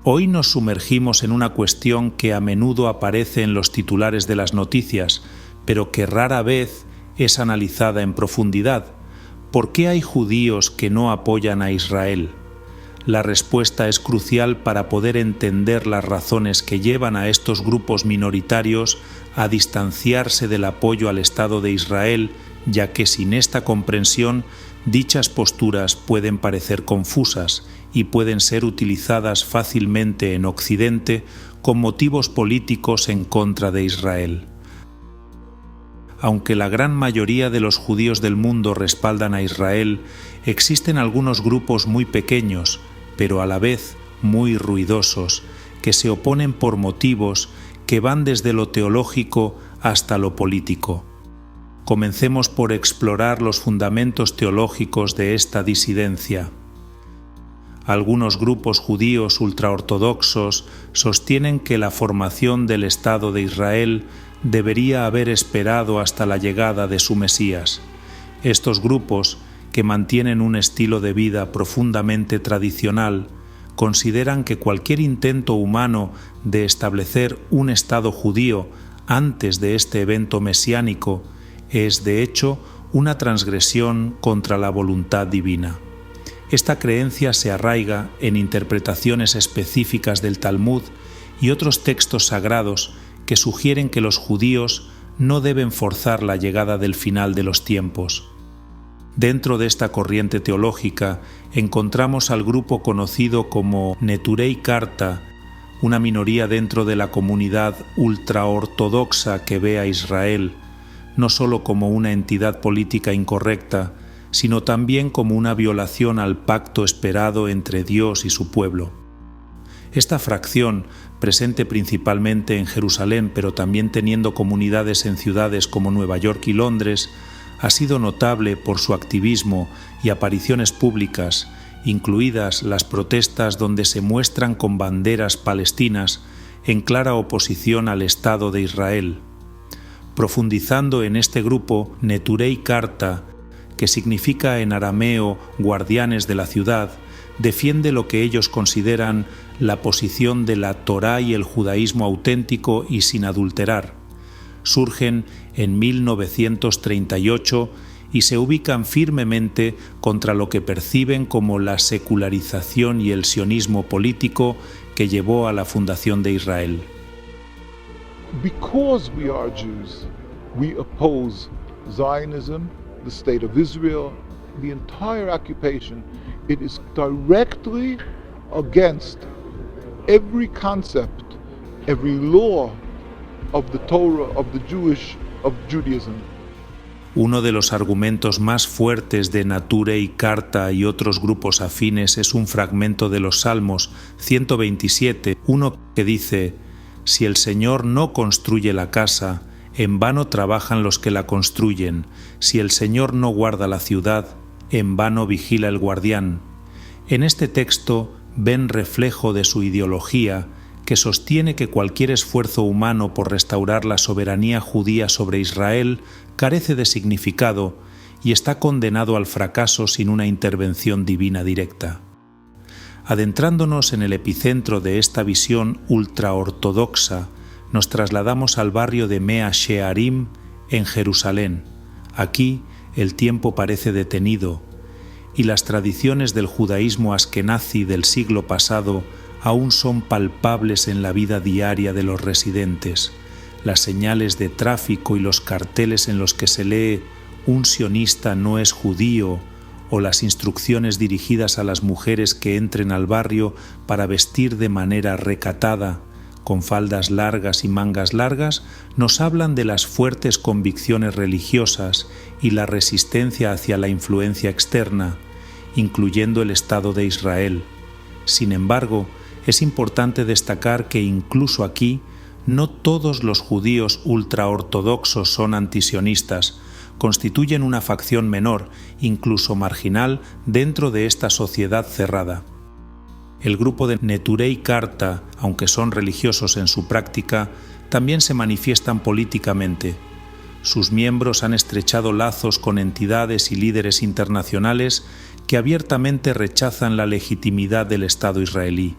Hoy nos sumergimos en una cuestión que a menudo aparece en los titulares de las noticias, pero que rara vez es analizada en profundidad. ¿Por qué hay judíos que no apoyan a Israel? La respuesta es crucial para poder entender las razones que llevan a estos grupos minoritarios a distanciarse del apoyo al Estado de Israel, ya que sin esta comprensión, dichas posturas pueden parecer confusas y pueden ser utilizadas fácilmente en Occidente con motivos políticos en contra de Israel. Aunque la gran mayoría de los judíos del mundo respaldan a Israel, existen algunos grupos muy pequeños, pero a la vez muy ruidosos, que se oponen por motivos que van desde lo teológico hasta lo político. Comencemos por explorar los fundamentos teológicos de esta disidencia. Algunos grupos judíos ultraortodoxos sostienen que la formación del Estado de Israel debería haber esperado hasta la llegada de su Mesías. Estos grupos, que mantienen un estilo de vida profundamente tradicional, consideran que cualquier intento humano de establecer un Estado judío antes de este evento mesiánico es, de hecho, una transgresión contra la voluntad divina. Esta creencia se arraiga en interpretaciones específicas del Talmud y otros textos sagrados que sugieren que los judíos no deben forzar la llegada del final de los tiempos. Dentro de esta corriente teológica encontramos al grupo conocido como Neturei Karta, una minoría dentro de la comunidad ultraortodoxa que ve a Israel no solo como una entidad política incorrecta, sino también como una violación al pacto esperado entre Dios y su pueblo. Esta fracción, presente principalmente en Jerusalén, pero también teniendo comunidades en ciudades como Nueva York y Londres, ha sido notable por su activismo y apariciones públicas, incluidas las protestas donde se muestran con banderas palestinas en clara oposición al Estado de Israel. Profundizando en este grupo, Neturei Karta, que significa en arameo guardianes de la ciudad, defiende lo que ellos consideran la posición de la Torá y el judaísmo auténtico y sin adulterar. Surgen en 1938 y se ubican firmemente contra lo que perciben como la secularización y el sionismo político que llevó a la fundación de Israel. Because we are Jews, we oppose Zionism, the state of Israel, the entire occupation. It is directly against every concept, every law of the Torah, of Judaism. Uno de los argumentos más fuertes de Neturei Karta y otros grupos afines es un fragmento de los Salmos 127, uno que dice: «Si el Señor no construye la casa, en vano trabajan los que la construyen. Si el Señor no guarda la ciudad, en vano vigila el guardián». En este texto ven reflejo de su ideología, que sostiene que cualquier esfuerzo humano por restaurar la soberanía judía sobre Israel carece de significado y está condenado al fracaso sin una intervención divina directa. Adentrándonos en el epicentro de esta visión ultraortodoxa, nos trasladamos al barrio de Mea Shearim, en Jerusalén. Aquí el tiempo parece detenido y las tradiciones del judaísmo askenazi del siglo pasado aún son palpables en la vida diaria de los residentes. Las señales de tráfico y los carteles en los que se lee «Un sionista no es judío» o las instrucciones dirigidas a las mujeres que entren al barrio para vestir de manera recatada, con faldas largas y mangas largas, nos hablan de las fuertes convicciones religiosas y la resistencia hacia la influencia externa, incluyendo el Estado de Israel. Sin embargo, es importante destacar que incluso aquí no todos los judíos ultraortodoxos son antisionistas, constituyen una facción menor, incluso marginal, dentro de esta sociedad cerrada. El grupo de Neturei Karta, aunque son religiosos en su práctica, también se manifiestan políticamente. Sus miembros han estrechado lazos con entidades y líderes internacionales que abiertamente rechazan la legitimidad del Estado israelí.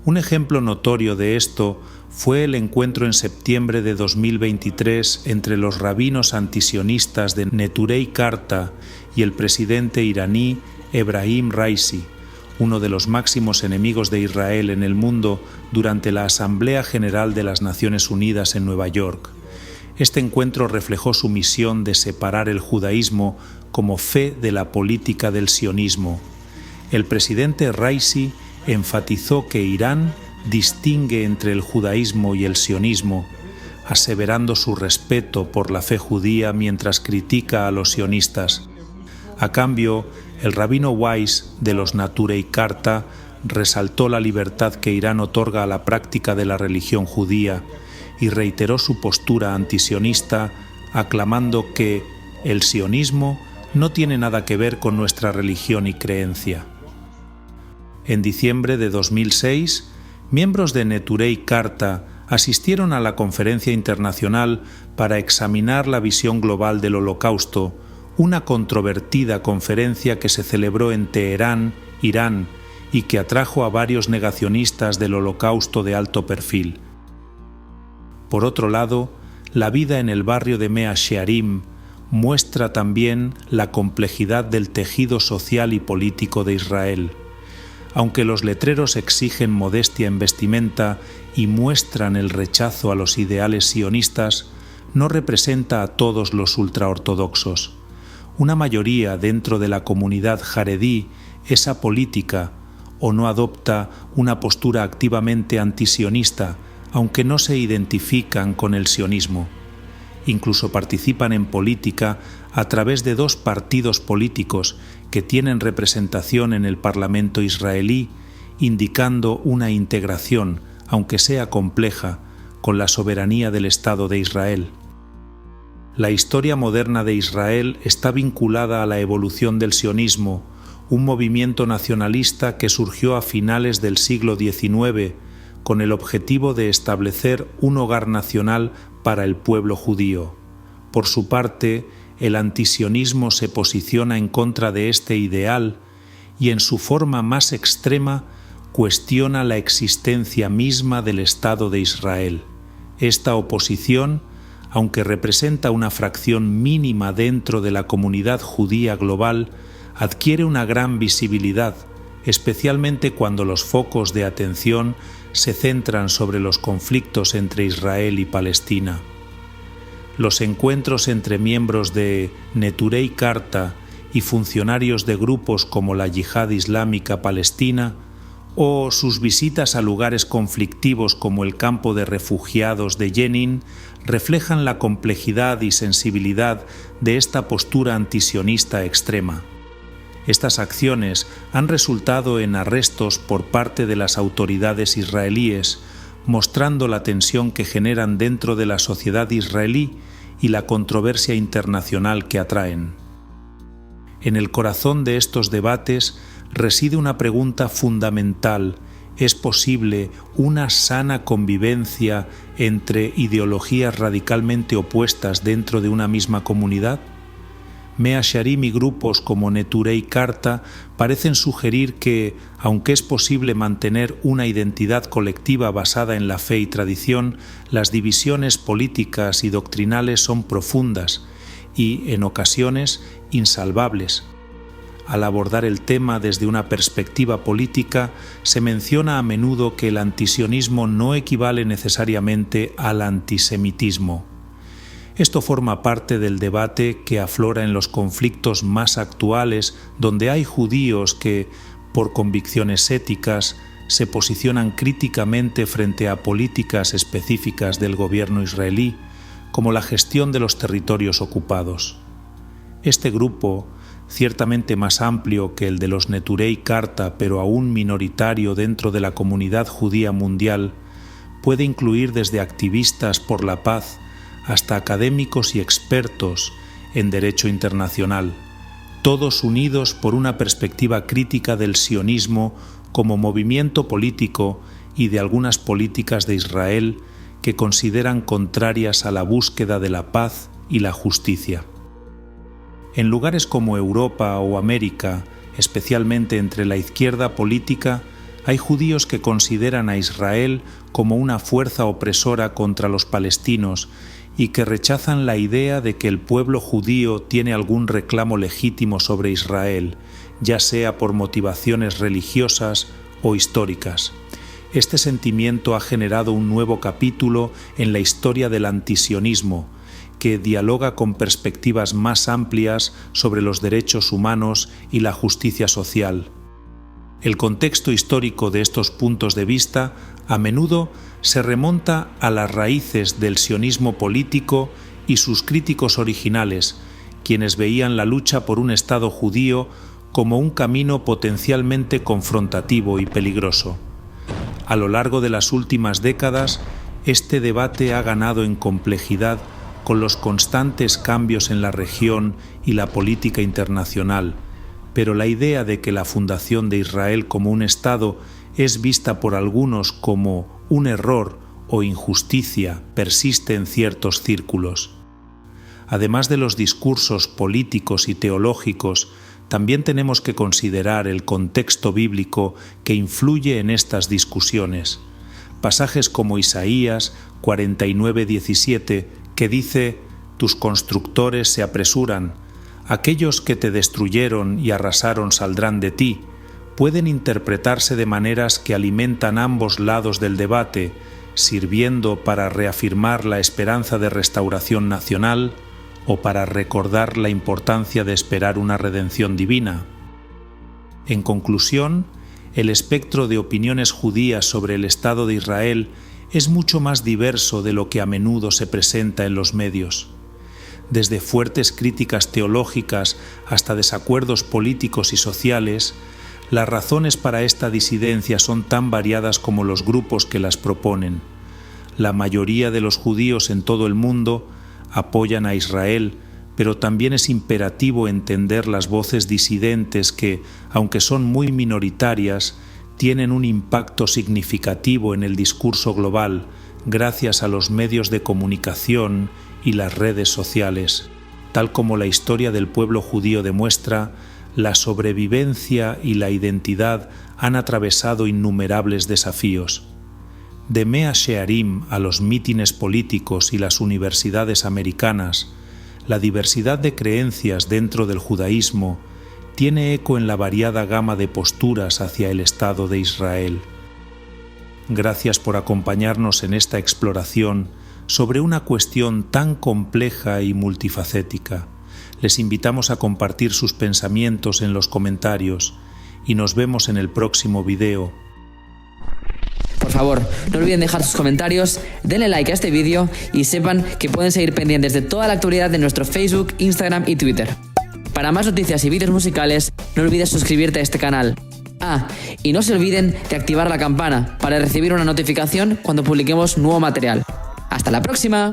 Un ejemplo notorio de esto fue el encuentro en septiembre de 2023 entre los rabinos antisionistas de Neturei Karta y el presidente iraní Ebrahim Raisi, uno de los máximos enemigos de Israel en el mundo, durante la Asamblea General de las Naciones Unidas en Nueva York. Este encuentro reflejó su misión de separar el judaísmo como fe de la política del sionismo. El presidente Raisi enfatizó que Irán distingue entre el judaísmo y el sionismo, aseverando su respeto por la fe judía mientras critica a los sionistas. A cambio, el rabino Weiss de los Neturei Karta resaltó la libertad que Irán otorga a la práctica de la religión judía y reiteró su postura antisionista, aclamando que el sionismo no tiene nada que ver con nuestra religión y creencia. En diciembre de 2006, miembros de Neturei Karta asistieron a la conferencia internacional para examinar la visión global del Holocausto, una controvertida conferencia que se celebró en Teherán, Irán, y que atrajo a varios negacionistas del Holocausto de alto perfil. Por otro lado, la vida en el barrio de Mea Shearim muestra también la complejidad del tejido social y político de Israel. Aunque los letreros exigen modestia en vestimenta y muestran el rechazo a los ideales sionistas, no representa a todos los ultraortodoxos. Una mayoría dentro de la comunidad jaredí es apolítica o no adopta una postura activamente antisionista, aunque no se identifican con el sionismo. Incluso participan en política a través de dos partidos políticos que tienen representación en el Parlamento israelí, indicando una integración, aunque sea compleja, con la soberanía del Estado de Israel. La historia moderna de Israel está vinculada a la evolución del sionismo, un movimiento nacionalista que surgió a finales del siglo XIX con el objetivo de establecer un hogar nacional para el pueblo judío. Por su parte, el antisionismo se posiciona en contra de este ideal y, en su forma más extrema, cuestiona la existencia misma del Estado de Israel. Esta oposición, aunque representa una fracción mínima dentro de la comunidad judía global, adquiere una gran visibilidad, especialmente cuando los focos de atención se centran sobre los conflictos entre Israel y Palestina. Los encuentros entre miembros de Neturei Karta y funcionarios de grupos como la Yihad Islámica Palestina, o sus visitas a lugares conflictivos como el campo de refugiados de Jenin, reflejan la complejidad y sensibilidad de esta postura antisionista extrema. Estas acciones han resultado en arrestos por parte de las autoridades israelíes, mostrando la tensión que generan dentro de la sociedad israelí y la controversia internacional que atraen. En el corazón de estos debates reside una pregunta fundamental: ¿es posible una sana convivencia entre ideologías radicalmente opuestas dentro de una misma comunidad? Mea Shearim y grupos como Neturei Karta parecen sugerir que, aunque es posible mantener una identidad colectiva basada en la fe y tradición, las divisiones políticas y doctrinales son profundas y, en ocasiones, insalvables. Al abordar el tema desde una perspectiva política, se menciona a menudo que el antisionismo no equivale necesariamente al antisemitismo. Esto forma parte del debate que aflora en los conflictos más actuales, donde hay judíos que, por convicciones éticas, se posicionan críticamente frente a políticas específicas del gobierno israelí, como la gestión de los territorios ocupados. Este grupo, ciertamente más amplio que el de los Neturei Karta, pero aún minoritario dentro de la comunidad judía mundial, puede incluir desde activistas por la paz hasta académicos y expertos en derecho internacional, todos unidos por una perspectiva crítica del sionismo como movimiento político y de algunas políticas de Israel que consideran contrarias a la búsqueda de la paz y la justicia. En lugares como Europa o América, especialmente entre la izquierda política, Hay judíos que consideran a Israel como una fuerza opresora contra los palestinos y que rechazan la idea de que el pueblo judío tiene algún reclamo legítimo sobre Israel, ya sea por motivaciones religiosas o históricas. Este sentimiento ha generado un nuevo capítulo en la historia del antisionismo, que dialoga con perspectivas más amplias sobre los derechos humanos y la justicia social. El contexto histórico de estos puntos de vista a menudo se remonta a las raíces del sionismo político y sus críticos originales, quienes veían la lucha por un Estado judío como un camino potencialmente confrontativo y peligroso. A lo largo de las últimas décadas, este debate ha ganado en complejidad con los constantes cambios en la región y la política internacional, pero la idea de que la fundación de Israel como un Estado es vista por algunos como un error o injusticia persiste en ciertos círculos. Además de los discursos políticos y teológicos, también tenemos que considerar el contexto bíblico que influye en estas discusiones. Pasajes como Isaías 49:17, que dice: «Tus constructores se apresuran, aquellos que te destruyeron y arrasaron saldrán de ti», pueden interpretarse de maneras que alimentan ambos lados del debate, sirviendo para reafirmar la esperanza de restauración nacional o para recordar la importancia de esperar una redención divina. En conclusión, el espectro de opiniones judías sobre el Estado de Israel es mucho más diverso de lo que a menudo se presenta en los medios. Desde fuertes críticas teológicas hasta desacuerdos políticos y sociales, las razones para esta disidencia son tan variadas como los grupos que las proponen. La mayoría de los judíos en todo el mundo apoyan a Israel, pero también es imperativo entender las voces disidentes que, aunque son muy minoritarias, tienen un impacto significativo en el discurso global gracias a los medios de comunicación y las redes sociales. Tal como la historia del pueblo judío demuestra, la sobrevivencia y la identidad han atravesado innumerables desafíos. De Mea Shearim a los mítines políticos y las universidades americanas, la diversidad de creencias dentro del judaísmo tiene eco en la variada gama de posturas hacia el Estado de Israel. Gracias por acompañarnos en esta exploración sobre una cuestión tan compleja y multifacética. Les invitamos a compartir sus pensamientos en los comentarios y nos vemos en el próximo video. Por favor, no olviden dejar sus comentarios, denle like a este vídeo y sepan que pueden seguir pendientes de toda la actualidad de nuestro Facebook, Instagram y Twitter. Para más noticias y vídeos musicales, no olvides suscribirte a este canal. Y no se olviden de activar la campana para recibir una notificación cuando publiquemos nuevo material. ¡Hasta la próxima!